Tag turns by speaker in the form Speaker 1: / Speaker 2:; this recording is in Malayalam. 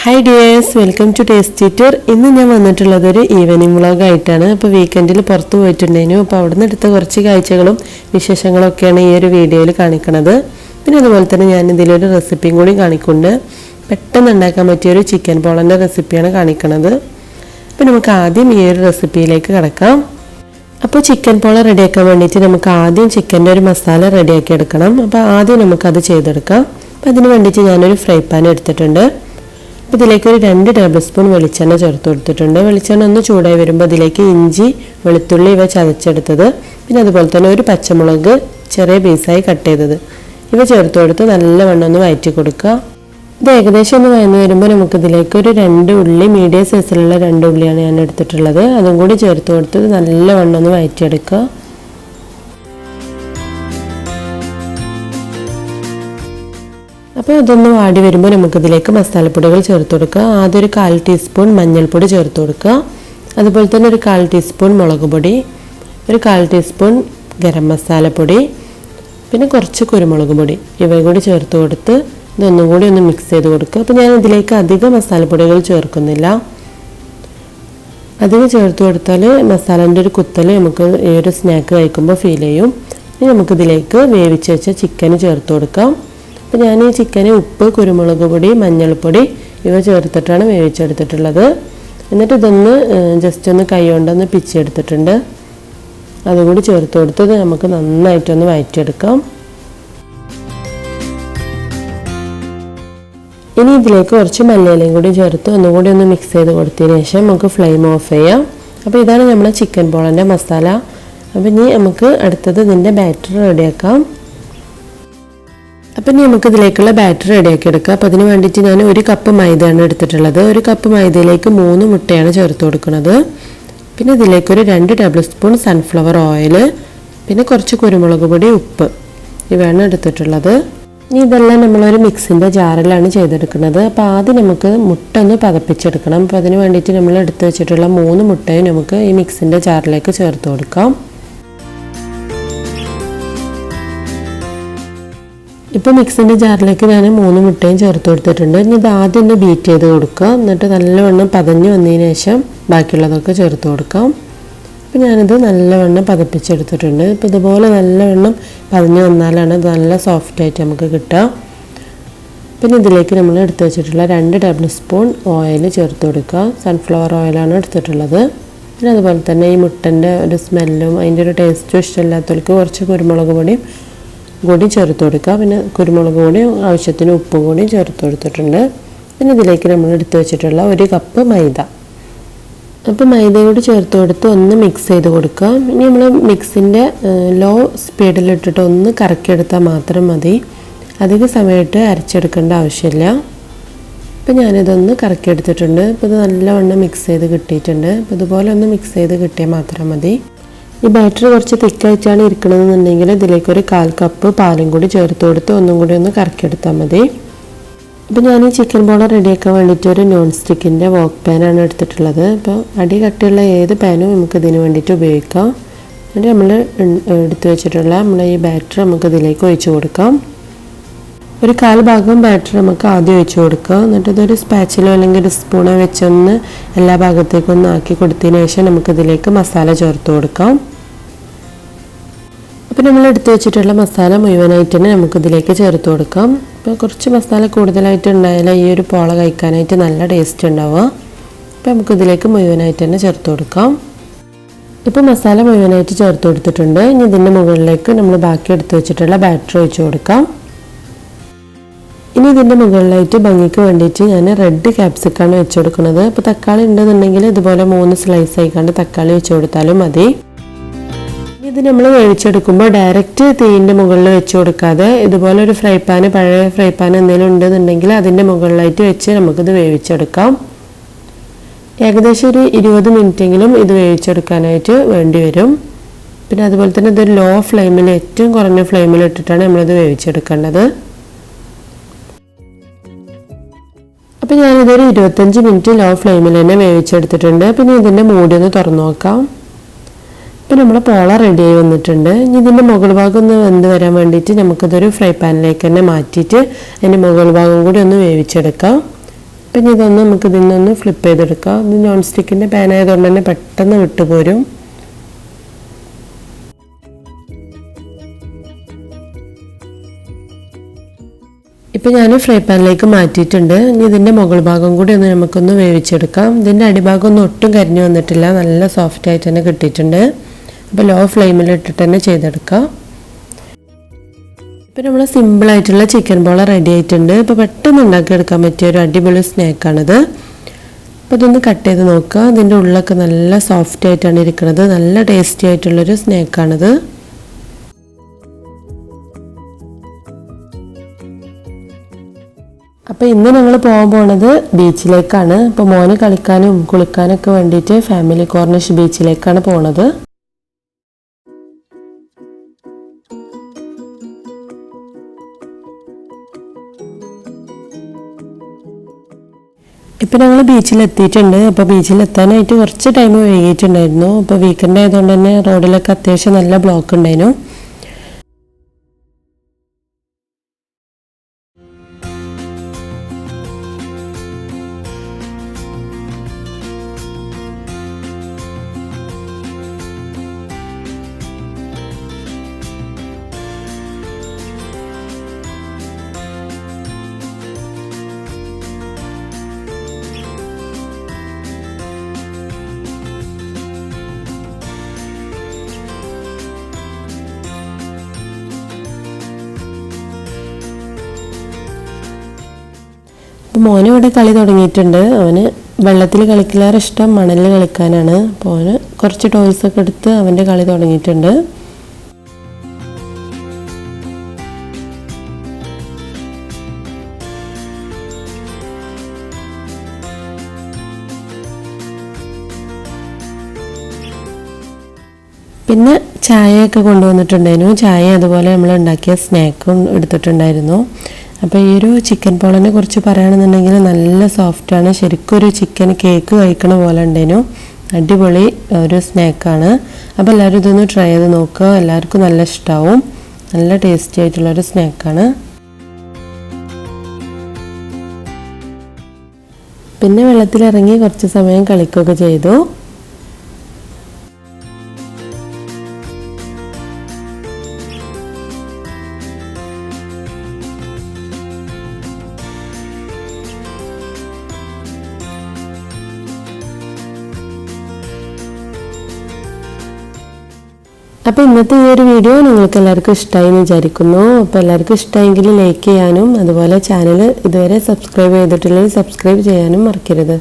Speaker 1: Hi dears, welcome to TastyTour. ഇന്ന് ഞാൻ വന്നിട്ടുള്ളത് ഒരു ഈവനിംഗ് വ്ളോഗ് ആയിട്ടാണ്. അപ്പോൾ വീക്കെൻഡിൽ പുറത്തു പോയിട്ടുണ്ടായിരുന്നു. അപ്പോൾ അവിടുന്ന് എടുത്ത കുറച്ച് കാഴ്ചകളും വിശേഷങ്ങളും ഒക്കെയാണ് ഈ ഒരു വീഡിയോയിൽ കാണിക്കുന്നത്. പിന്നെ അതുപോലെ തന്നെ ഞാൻ ഇതിലൊരു റെസിപ്പിയും കൂടി കാണിക്കുന്നുണ്ട്. പെട്ടെന്ന് ഉണ്ടാക്കാൻ പറ്റിയ ഒരു ചിക്കൻ പോളൻ്റെ റെസിപ്പിയാണ് കാണിക്കുന്നത്. അപ്പോൾ നമുക്ക് ആദ്യം ഈ ഒരു റെസിപ്പിയിലേക്ക് കടക്കാം. അപ്പോൾ ചിക്കൻ പോള റെഡിയാക്കാൻ വേണ്ടിയിട്ട് നമുക്ക് ആദ്യം ചിക്കൻ്റെ ഒരു മസാല റെഡിയാക്കി എടുക്കണം. അപ്പോൾ ആദ്യം നമുക്കത് ചെയ്തെടുക്കാം. അപ്പോൾ അതിന് വേണ്ടിയിട്ട് ഞാനൊരു ഫ്രൈ പാൻ എടുത്തിട്ടുണ്ട്. അപ്പോൾ ഇതിലേക്ക് ഒരു 2 ടേബിൾ സ്പൂൺ വെളിച്ചെണ്ണ ചേർത്ത് കൊടുത്തിട്ടുണ്ട്. വെളിച്ചെണ്ണ ഒന്ന് ചൂടായി വരുമ്പോൾ അതിലേക്ക് ഇഞ്ചി വെളുത്തുള്ളി ഇവ ചതച്ചെടുത്തത്, പിന്നെ അതുപോലെ തന്നെ ഒരു പച്ചമുളക് ചെറിയ പീസായി കട്ട് ചെയ്തത് ഇവ ചേർത്ത് കൊടുത്ത് നല്ലവണ്ണം ഒന്ന് വഴറ്റി കൊടുക്കുക. ഇത് ഏകദേശം ഒന്ന് വഴന്ന് വരുമ്പോൾ നമുക്കിതിലേക്ക് ഒരു 2 ഉള്ളി, മീഡിയം സൈസിലുള്ള 2 ഉള്ളിയാണ് ഞാൻ എടുത്തിട്ടുള്ളത്. അതും കൂടി ചേർത്ത് കൊടുത്ത് നല്ലവണ്ണം ഒന്ന് വഴറ്റിയെടുക്കുക. അപ്പോൾ ഇതൊന്ന് വാടി വരുമ്പോൾ നമുക്കിതിലേക്ക് മസാലപ്പൊടികൾ ചേർത്ത് കൊടുക്കുക. ആദ്യം ഒരു 1/4 ടീസ്പൂൺ മഞ്ഞൾപ്പൊടി ചേർത്ത് കൊടുക്കുക. അതുപോലെ തന്നെ ഒരു 1/4 ടീസ്പൂൺ മുളക് പൊടി, ഒരു 1/4 ടീസ്പൂൺ ഗരം മസാലപ്പൊടി, പിന്നെ കുറച്ച് കുരുമുളക് പൊടി ഇവ കൂടി ചേർത്ത് കൊടുത്ത് ഇതൊന്നും കൂടി ഒന്ന് മിക്സ് ചെയ്ത് കൊടുക്കുക. അപ്പോൾ ഞാൻ ഇതിലേക്ക് അധികം മസാലപ്പൊടികൾ ചേർക്കുന്നില്ല. അധികം ചേർത്ത് കൊടുത്താൽ മസാലേൻ്റെ ഒരു കുത്തൽ നമുക്ക് ഈ ഒരു സ്നാക്ക് കഴിക്കുമ്പോൾ ഫീൽ ചെയ്യും. ഇനി നമുക്കിതിലേക്ക് വേവിച്ച് വെച്ച ചിക്കൻ ചേർത്ത് കൊടുക്കാം. അപ്പോൾ ഞാൻ ഈ ചിക്കന് ഉപ്പ്, കുരുമുളക് പൊടി, മഞ്ഞൾപ്പൊടി ഇവ ചേർത്തിട്ടാണ് വേവിച്ചെടുത്തിട്ടുള്ളത്. എന്നിട്ട് ഇതൊന്ന് ജസ്റ്റ് ഒന്ന് കൈ കൊണ്ടൊന്ന് പിച്ചെടുത്തിട്ടുണ്ട്. അതുകൂടി ചേർത്ത് കൊടുത്തത് നമുക്ക് നന്നായിട്ടൊന്ന് വഴറ്റിയെടുക്കാം. ഇനി ഇതിലേക്ക് കുറച്ച് മല്ലിയിലയും കൂടി ചേർത്ത് ഒന്നുകൂടി ഒന്ന് മിക്സ് ചെയ്ത് കൊടുത്തതിന് ശേഷം നമുക്ക് ഫ്ലെയിം ഓഫ് ചെയ്യാം. അപ്പോൾ ഇതാണ് നമ്മുടെ ചിക്കൻ പോളൻ്റെ മസാല. അപ്പോൾ ഇനി നമുക്ക് അടുത്തത് ഇതിൻ്റെ ബാറ്റർ റെഡിയാക്കാം. അപ്പം ഇനി നമുക്ക് ഇതിലേക്കുള്ള ബാറ്റർ റെഡിയാക്കി എടുക്കാം. അപ്പോൾ അതിന് വേണ്ടിയിട്ട് ഞാൻ 1 കപ്പ് മൈദയാണ് എടുത്തിട്ടുള്ളത്. 1 കപ്പ് മൈദയിലേക്ക് 3 മുട്ടയാണ് ചേർത്ത് കൊടുക്കുന്നത്. പിന്നെ ഇതിലേക്കൊരു 2 ടേബിൾ സ്പൂൺ സൺഫ്ലവർ ഓയിൽ, പിന്നെ കുറച്ച് കുരുമുളക് പൊടി, ഉപ്പ് ഇവയാണ് എടുത്തിട്ടുള്ളത്. ഇനി ഇതെല്ലാം നമ്മളൊരു മിക്സിൻ്റെ ജാറിലാണ് ചെയ്തെടുക്കുന്നത്. അപ്പോൾ ആദ്യം നമുക്ക് മുട്ട ഒന്ന് പതപ്പിച്ചെടുക്കണം. അപ്പോൾ അതിന് വേണ്ടിയിട്ട് നമ്മൾ എടുത്ത് വെച്ചിട്ടുള്ള 3 മുട്ടയും നമുക്ക് ഈ മിക്സിൻ്റെ ജാറിലേക്ക് ചേർത്ത് കൊടുക്കാം. ഇപ്പോൾ മിക്സിൻ്റെ ജാറിലേക്ക് ഞാൻ 3 മുട്ടയും ചേർത്ത് കൊടുത്തിട്ടുണ്ട്. ഇനി ഇത് ആദ്യം ഒന്ന് ബീറ്റ് ചെയ്ത് കൊടുക്കുക. എന്നിട്ട് നല്ലവണ്ണം പതഞ്ഞ് വന്നതിന് ശേഷം ബാക്കിയുള്ളതൊക്കെ ചേർത്ത് കൊടുക്കാം. അപ്പോൾ ഞാനിത് നല്ലവണ്ണം പതപ്പിച്ചെടുത്തിട്ടുണ്ട്. ഇപ്പോൾ ഇതുപോലെ നല്ലവണ്ണം പതഞ്ഞ് വന്നാലാണ് ഇത് നല്ല സോഫ്റ്റായിട്ട് നമുക്ക് കിട്ടുക. പിന്നെ ഇതിലേക്ക് നമ്മൾ എടുത്ത് വെച്ചിട്ടുള്ള 2 ടേബിൾ സ്പൂൺ ഓയിൽ ചേർത്ത് കൊടുക്കുക. സൺഫ്ലവർ ഓയിലാണ് എടുത്തിട്ടുള്ളത്. പിന്നെ അതുപോലെ തന്നെ ഈ മുട്ടൻ്റെ ഒരു സ്മെല്ലും അതിൻ്റെ ഒരു ടേസ്റ്റും ഇഷ്ടമില്ലാത്തവർക്ക് കുറച്ച് കുരുമുളക് പൊടിയും കൂടി ചേർത്ത് കൊടുക്കുക. പിന്നെ കുരുമുളക് പൊടിയും ആവശ്യത്തിന് ഉപ്പും കൂടി ചേർത്ത് കൊടുത്തിട്ടുണ്ട്. പിന്നെ ഇതിലേക്ക് നമ്മൾ എടുത്ത് വെച്ചിട്ടുള്ള 1 കപ്പ് മൈദ. അപ്പോൾ മൈദ കൂടി ചേർത്ത് കൊടുത്ത് ഒന്ന് മിക്സ് ചെയ്ത് കൊടുക്കുക. ഇനി നമ്മൾ മിക്സിൻ്റെ ലോ സ്പീഡിലിട്ടിട്ട് ഒന്ന് കറക്കിയെടുത്താൽ മാത്രം മതി. അധിക സമയത്ത് അരച്ചെടുക്കേണ്ട ആവശ്യമില്ല. അപ്പോൾ ഞാനിതൊന്ന് കറക്കിയെടുത്തിട്ടുണ്ട്. ഇപ്പോൾ ഇത് നല്ലവണ്ണം മിക്സ് ചെയ്ത് കിട്ടിയിട്ടുണ്ട്. അപ്പോൾ ഇതുപോലെ ഒന്ന് മിക്സ് ചെയ്ത് കിട്ടിയാൽ മാത്രം മതി. ഈ ബാറ്ററി കുറച്ച് തിക്കായിട്ടാണ് ഇരിക്കണമെന്നുണ്ടെങ്കിൽ ഇതിലേക്കൊരു 1/4 കപ്പ് പാലും കൂടി ചേർത്ത് കൊടുത്ത് ഒന്നും കൂടി ഒന്ന് കറക്കിയെടുത്താൽ മതി. അപ്പോൾ ഞാൻ ഈ ചിക്കൻ പോള റെഡിയാക്കാൻ വേണ്ടിയിട്ട് ഒരു നോൺ സ്റ്റിക്കിൻ്റെ വോക്ക് പാനാണ് എടുത്തിട്ടുള്ളത്. അപ്പോൾ അടി കട്ടിയുള്ള ഏത് പാനും നമുക്ക് ഇതിന് വേണ്ടിയിട്ട് ഉപയോഗിക്കാം. എന്നിട്ട് നമ്മൾ എടുത്ത് വെച്ചിട്ടുള്ള ഈ ബാറ്റർ നമുക്ക് ഇതിലേക്ക് ഒഴിച്ച് കൊടുക്കാം. ഒരു 1/4 ഭാഗം ബാറ്റർ നമുക്ക് ആദ്യം ഒഴിച്ച് കൊടുക്കുക. എന്നിട്ട് ഇതൊരു സ്പാച്ചിലോ അല്ലെങ്കിൽ ഒരു സ്പൂണോ വെച്ചൊന്ന് എല്ലാ ഭാഗത്തേക്കും ഒന്ന് ആക്കി കൊടുത്തതിന് ശേഷം നമുക്കിതിലേക്ക് മസാല ചേർത്ത് കൊടുക്കാം. അപ്പോൾ നമ്മൾ എടുത്ത് വെച്ചിട്ടുള്ള മസാല മുഴുവനായിട്ട് തന്നെ നമുക്കിതിലേക്ക് ചേർത്ത് കൊടുക്കാം. അപ്പോൾ കുറച്ച് മസാല കൂടുതലായിട്ട് ഉണ്ടായാൽ ഈ ഒരു പോള കഴിക്കാനായിട്ട് നല്ല ടേസ്റ്റ് ഉണ്ടാവുക. അപ്പോൾ നമുക്കിതിലേക്ക് മുഴുവനായിട്ട് തന്നെ ചേർത്ത് കൊടുക്കാം. ഇപ്പോൾ മസാല മുഴുവനായിട്ട് ചേർത്ത് കൊടുത്തിട്ടുണ്ട്. ഇനി ഇതിൻ്റെ മുകളിലേക്ക് നമ്മൾ ബാക്കി എടുത്ത് വെച്ചിട്ടുള്ള ബാറ്റർ ഒഴിച്ച് കൊടുക്കാം. ഇനി ഇതിൻ്റെ മുകളിലായിട്ട് ഭംഗിക്ക് വേണ്ടിയിട്ട് ഞാൻ റെഡ് ക്യാപ്സിക്കാണ് വെച്ച് കൊടുക്കുന്നത്. അപ്പോൾ തക്കാളി ഉണ്ടെന്നുണ്ടെങ്കിൽ ഇതുപോലെ 3 സ്ലൈസ് ആയിക്കാണ്ട് തക്കാളി വെച്ച് കൊടുത്താലും മതി. ഇത് നമ്മൾ വേവിച്ചെടുക്കുമ്പോൾ ഡയറക്റ്റ് തീയിൻ്റെ മുകളിൽ വെച്ച് കൊടുക്കാതെ ഇതുപോലെ ഒരു ഫ്രൈ പാൻ, പഴയ ഫ്രൈ പാൻ എന്തെങ്കിലും ഉണ്ടെന്നുണ്ടെങ്കിൽ അതിൻ്റെ മുകളിലായിട്ട് വെച്ച് നമുക്കിത് വേവിച്ചെടുക്കാം. ഏകദേശം ഒരു 20 മിനിറ്റെങ്കിലും ഇത് വേവിച്ചെടുക്കാനായിട്ട് വേണ്ടി വരും. പിന്നെ അതുപോലെ തന്നെ ഇതൊരു ലോ ഫ്ലെയിമിൽ, ഏറ്റവും കുറഞ്ഞ ഫ്ലെയിമിൽ ഇട്ടിട്ടാണ് നമ്മളിത് വേവിച്ചെടുക്കേണ്ടത്. അപ്പോൾ ഞാനിതൊരു 25 മിനിറ്റ് ലോ ഫ്ലെയിമിൽ തന്നെ വേവിച്ചെടുത്തിട്ടുണ്ട്. പിന്നെ ഇതിൻ്റെ മൂടി ഒന്ന് തുറന്നു നോക്കാം. ഇപ്പോൾ നമ്മൾ പോള റെഡിയായി വന്നിട്ടുണ്ട്. ഇനി ഇതിൻ്റെ മുകൾ ഭാഗം ഒന്ന് വെന്ത് വരാൻ വേണ്ടിയിട്ട് നമുക്കിതൊരു ഫ്രൈ പാനിലേക്ക് തന്നെ മാറ്റിയിട്ട് അതിൻ്റെ മുകൾ ഭാഗം കൂടി ഒന്ന് വേവിച്ചെടുക്കാം. പിന്നെ ഇതൊന്ന് നമുക്ക് ഇതിനൊന്ന് ഫ്ലിപ്പ് ചെയ്തെടുക്കാം. ഇത് നോൺ സ്റ്റിക്കിൻ്റെ പാൻ ആയതുകൊണ്ട് തന്നെ പെട്ടെന്ന് വിട്ടുപോരും. ഇപ്പോൾ ഞാൻ ഫ്രൈ പാനിലേക്ക് മാറ്റിയിട്ടുണ്ട്. ഇനി ഇതിൻ്റെ മുകൾ ഭാഗം കൂടി ഒന്ന് നമുക്കൊന്ന് വേവിച്ചെടുക്കാം. ഇതിൻ്റെ അടിഭാഗം ഒന്നും ഒട്ടും കരിഞ്ഞു വന്നിട്ടില്ല, നല്ല സോഫ്റ്റ് ആയിട്ട് തന്നെ കിട്ടിയിട്ടുണ്ട്. അപ്പോൾ ലോ ഫ്ലെയിമിൽ ഇട്ടിട്ട് തന്നെ ചെയ്തെടുക്കാം. ഇപ്പോൾ നമ്മൾ സിമ്പിളായിട്ടുള്ള ചിക്കൻ പോള റെഡി ആയിട്ടുണ്ട്. ഇപ്പോൾ പെട്ടെന്ന് ഉണ്ടാക്കിയെടുക്കാൻ പറ്റിയ ഒരു അടിപൊളി സ്നാക്കാണിത്. അപ്പോൾ ഇതൊന്ന് കട്ട് ചെയ്ത് നോക്കുക. ഇതിൻ്റെ ഉള്ളൊക്കെ നല്ല സോഫ്റ്റ് ആയിട്ടാണ് ഇരിക്കുന്നത്. നല്ല ടേസ്റ്റി ആയിട്ടുള്ളൊരു സ്നാക്കാണിത്. അപ്പോൾ ഇന്ന് ഞങ്ങൾ പോകാൻ പോണത് ബീച്ചിലേക്കാണ്. അപ്പോൾ മോന് കളിക്കാനും കുളിക്കാനൊക്കെ വേണ്ടിയിട്ട് ഫാമിലി കോർണിഷ് ബീച്ചിലേക്കാണ് പോണത്. ഇപ്പോൾ ഞങ്ങൾ ബീച്ചിലെത്തിയിട്ടുണ്ട്. അപ്പോൾ ബീച്ചിലെത്താനായിട്ട് കുറച്ച് ടൈം വൈകിയിട്ടുണ്ടായിരുന്നു. അപ്പോൾ വീക്കെൻഡ് ആയതുകൊണ്ട് തന്നെ റോഡിലൊക്കെ അത്യാവശ്യം നല്ല ബ്ലോക്ക് ഉണ്ടായിരുന്നു. അപ്പോൾ മോന് ഇവിടെ കളി തുടങ്ങിയിട്ടുണ്ട്. അവന് വെള്ളത്തിൽ കളിക്കലാറ് ഇഷ്ടം മണലിൽ കളിക്കാനാണ്. അപ്പോൾ അവന് കുറച്ച് ടോയ്സൊക്കെ എടുത്ത് അവൻ്റെ കളി തുടങ്ങിയിട്ടുണ്ട്. പിന്നെ ചായയൊക്കെ കൊണ്ടുവന്നിട്ടുണ്ടായിരുന്നു. ചായ അതുപോലെ നമ്മൾ ഉണ്ടാക്കിയ സ്നാക്കും എടുത്തിട്ടുണ്ടായിരുന്നു. അപ്പോൾ ഈ ഒരു ചിക്കൻ പോളനെ കുറിച്ച് പറയുകയാണെന്നുണ്ടെങ്കിൽ നല്ല സോഫ്റ്റാണ്. ശരിക്കും ഒരു ചിക്കൻ കേക്ക് കഴിക്കണ പോലെ ഉണ്ടായിരുന്നു. അടിപൊളി ഒരു സ്നാക്കാണ്. അപ്പോൾ എല്ലാവരും ഇതൊന്ന് ട്രൈ ചെയ്ത് നോക്കുക. എല്ലാവർക്കും നല്ല ഇഷ്ടമാവും. നല്ല ടേസ്റ്റി ആയിട്ടുള്ളൊരു സ്നാക്കാണ്. പിന്നെ വെള്ളത്തിലിറങ്ങി കുറച്ച് സമയം കളിക്കുകയൊക്കെ ചെയ്തു. അപ്പോൾ ഇന്നത്തെ ഈ ഒരു വീഡിയോ നിങ്ങൾക്ക് എല്ലാവർക്കും ഇഷ്ടമായി എന്ന് വിചാരിക്കുന്നു. അപ്പോൾ എല്ലാവർക്കും ഇഷ്ടമായെങ്കിൽ ലൈക്ക് ചെയ്യാനും അതുപോലെ ചാനൽ ഇതുവരെ സബ്സ്ക്രൈബ് ചെയ്തിട്ടില്ലെങ്കിൽ സബ്സ്ക്രൈബ് ചെയ്യാനും മറക്കരുത്.